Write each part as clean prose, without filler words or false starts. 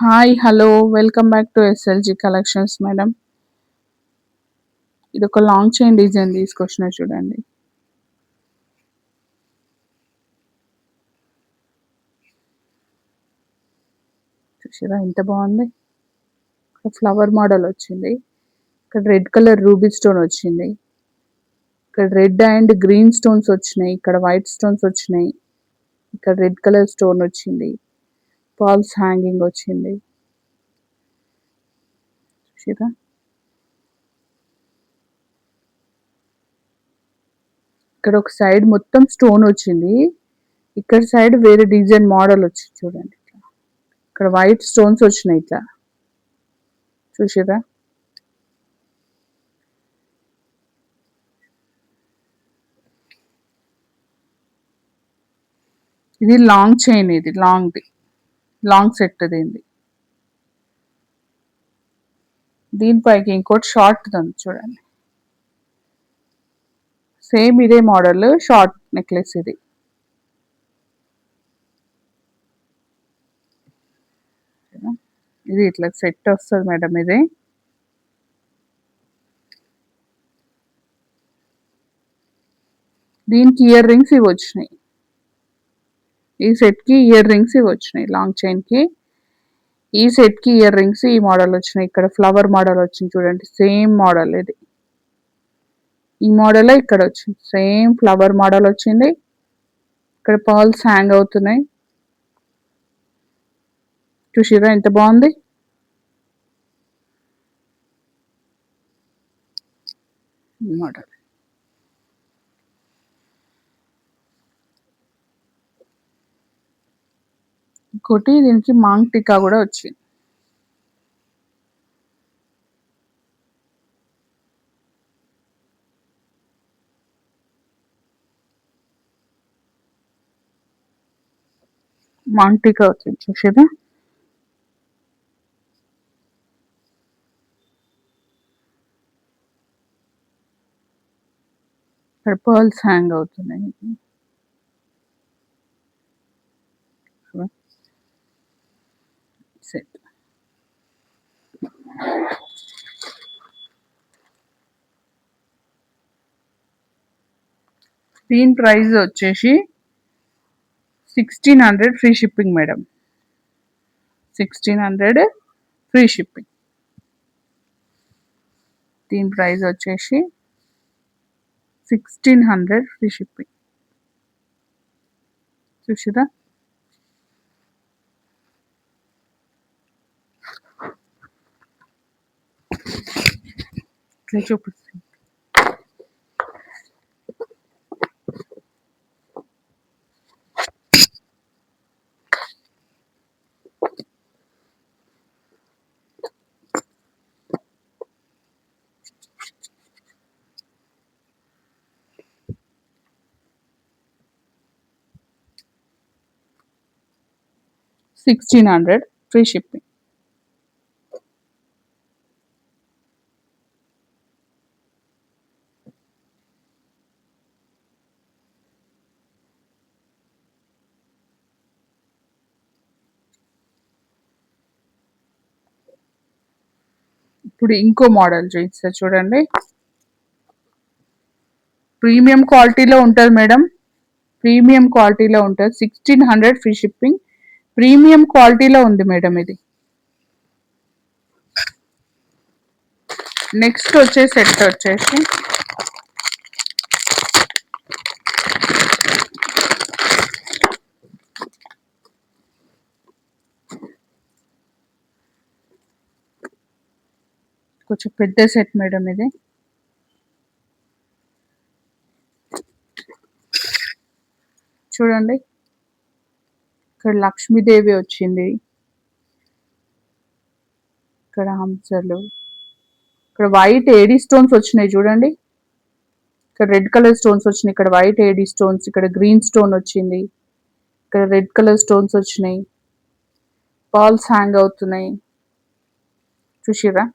Hi hello welcome back to SLG collections madam. ఇది ఒక long chain design తీసుకొచ్చిన చూడండి. చూసారా ఎంత బాగుంది. ఫ్లవర్ మోడల్ వచ్చింది. ఇక్కడ రెడ్ కలర్ రూబీ స్టోన్ వచ్చింది. ఇక్కడ రెడ్ అండ్ గ్రీన్ స్టోన్స్ వచ్చినాయి. ఇక్కడ వైట్ స్టోన్స్ వచ్చినాయి. ఇక్కడ రెడ్ కలర్ స్టోన్ వచ్చింది. పాల్స్ హ్యాంగింగ్ వచ్చింది. చూసారా ఇక్కడ ఒక సైడ్ మొత్తం స్టోన్ వచ్చింది. ఇక్కడ సైడ్ వేరే డిజైన్ మోడల్ వచ్చింది చూడండి. ఇక్కడ వైట్ స్టోన్స్ వచ్చినాయి ఇట్లా చూసారా. ఇది లాంగ్ చైన్, ఇది లాంగ్ సెట్ దీనిది. దీనిపైకి ఇంకోటి షార్ట్ ఉంది చూడండి. సేమ్ ఇదే మోడల్ షార్ట్ నెక్లెస్ ఇది. ఇది ఇట్లా సెట్ వస్తుంది మేడం. ఇది దీనికి ఇయర్ రింగ్స్ ఇవి వచ్చినాయి. ఈ సెట్ కి ఇయర్ రింగ్స్ ఇవి వచ్చినాయి. లాంగ్ చైన్ కి ఈ సెట్ కి ఇయర్ రింగ్స్ ఈ మోడల్ వచ్చినాయి. ఇక్కడ ఫ్లవర్ మోడల్ వచ్చింది చూడండి. సేమ్ మోడల్ ఇది. ఈ మోడల్ ఇక్కడ వచ్చింది. సేమ్ ఫ్లవర్ మోడల్ వచ్చింది. ఇక్కడ పర్ల్స్ హ్యాంగ్ అవుతున్నాయి. చూసిరా ఎంత బాగుంది. మోడల్ ఇంకోటి దీనికి మాంగ్ టికా కూడా వచ్చింది. మాంగ్ టికా వచ్చింది చూసారా. ఇక్కడ పర్ల్స్ హ్యాంగ్ అవుతున్నాయి. సెట్ దీని ప్రైస్ వచ్చేసి 1600 free shipping madam. 1600 free shipping. దీని ప్రైస్ వచ్చేసి 1600 ఫ్రీ షిప్పింగ్. చూసిరా ఇట్లా చూపిస్తుంది. 1600 ఫ్రీ షిప్పింగ్. ఇప్పుడు ఇంకో మోడల్ చూపిస్తా చూడండి. ప్రీమియం క్వాలిటీలో ఉంటుంది మేడం. ప్రీమియం క్వాలిటీలో ఉంటుంది. 1600 ఫ్రీ షిప్పింగ్. ప్రీమియం క్వాలిటీలో ఉంది మేడం ఇది. నెక్స్ట్ వచ్చే సెట్ వచ్చేసి కొంచెం పెద్ద సెట్ మేడం ఇది. చూడండి ఇక్కడ లక్ష్మీదేవి వచ్చింది. ఇక్కడ హంసలు, ఇక్కడ వైట్ ఏడీ స్టోన్స్ వచ్చినాయి చూడండి. ఇక్కడ రెడ్ కలర్ స్టోన్స్ వచ్చినాయి. ఇక్కడ వైట్ ఏడీ స్టోన్స్, ఇక్కడ గ్రీన్ స్టోన్ వచ్చింది. ఇక్కడ రెడ్ కలర్ స్టోన్స్ వచ్చినాయి. పాల్స్ హ్యాంగ్ అవుతున్నాయి. చూసిరా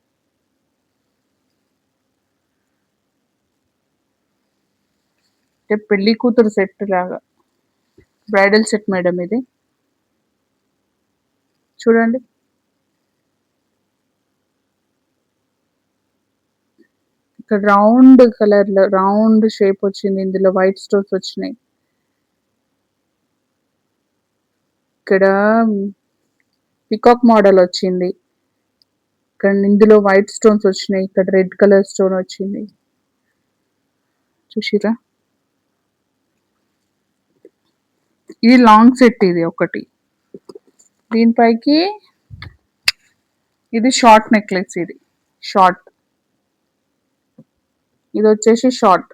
అంటే పెళ్లి కూతురు సెట్ లాగా బ్రైడల్ సెట్ మేడం ఇది. చూడండి ఇక్కడ రౌండ్ కలర్ లో రౌండ్ షేప్ వచ్చింది, ఇందులో వైట్ స్టోన్స్ వచ్చినాయి. ఇక్కడ పికాక్ మోడల్ వచ్చింది, ఇక్కడ ఇందులో వైట్ స్టోన్స్ వచ్చినాయి, ఇక్కడ రెడ్ కలర్ స్టోన్ వచ్చింది. చూసిరా, ఇది లాంగ్ సెట్, ఇది ఒకటి. దీనిపైకి ఇది షార్ట్ నెక్లెస్, ఇది షార్ట్, ఇది వచ్చేసి షార్ట్.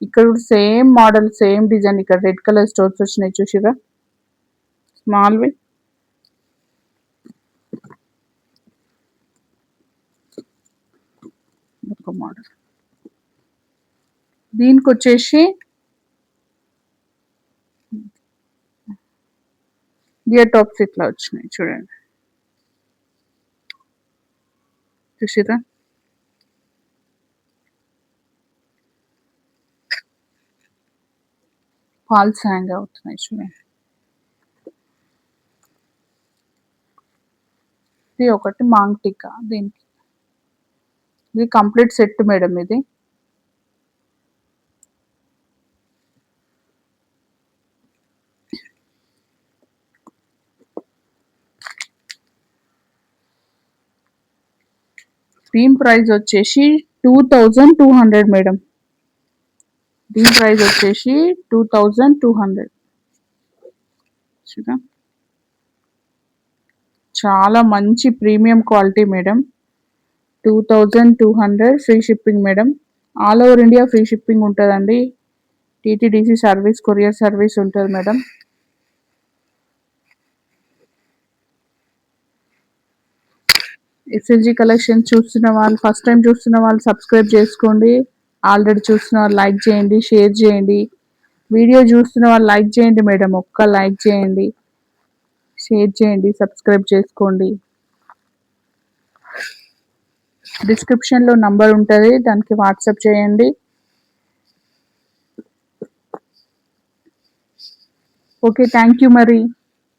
ఇక్కడ సేమ్ మోడల్ సేమ్ డిజైన్, ఇక్కడ రెడ్ కలర్ స్టోన్స్ వచ్చినాయి చూసిరా, స్మాల్వి. ఒక మోడల్, దీనికి వచ్చేసి ఇయర్ టాప్స్ ఇట్లా వచ్చినాయి చూడండి, చూసిరా. ఫాల్స్ హ్యాంగ్ అవుతున్నాయి చూడండి. ఇది ఒకటి మాంగ్ టిక్కా, దీనికి ఇది కంప్లీట్ సెట్ మేడం. ఇది దీని ప్రైస్ వచ్చేసి 2200 మేడం. దీని ప్రైస్ వచ్చేసి 2200. చాలా మంచి premium quality madam. 2200, free shipping madam. All over India free shipping ఉంటుందండి. టీటీడీసీ సర్వీస్, కొరియర్ సర్వీస్ ఉంటుంది మేడం. ఎస్ఎల్జీ కలెక్షన్ చూస్తున్న వాళ్ళు, ఫస్ట్ టైం చూస్తున్న వాళ్ళు సబ్స్క్రైబ్ చేసుకోండి. ఆల్రెడీ చూస్తున్న వాళ్ళు లైక్ చేయండి, షేర్ చేయండి. వీడియో చూస్తున్న వాళ్ళు లైక్ చేయండి మేడం, ఒక్క లైక్ చేయండి, షేర్ చేయండి, సబ్స్క్రైబ్ చేసుకోండి. డిస్క్రిప్షన్లో నంబర్ ఉంటుంది, దానికి వాట్సాప్ చేయండి. ఓకే, థ్యాంక్ యూ మరి.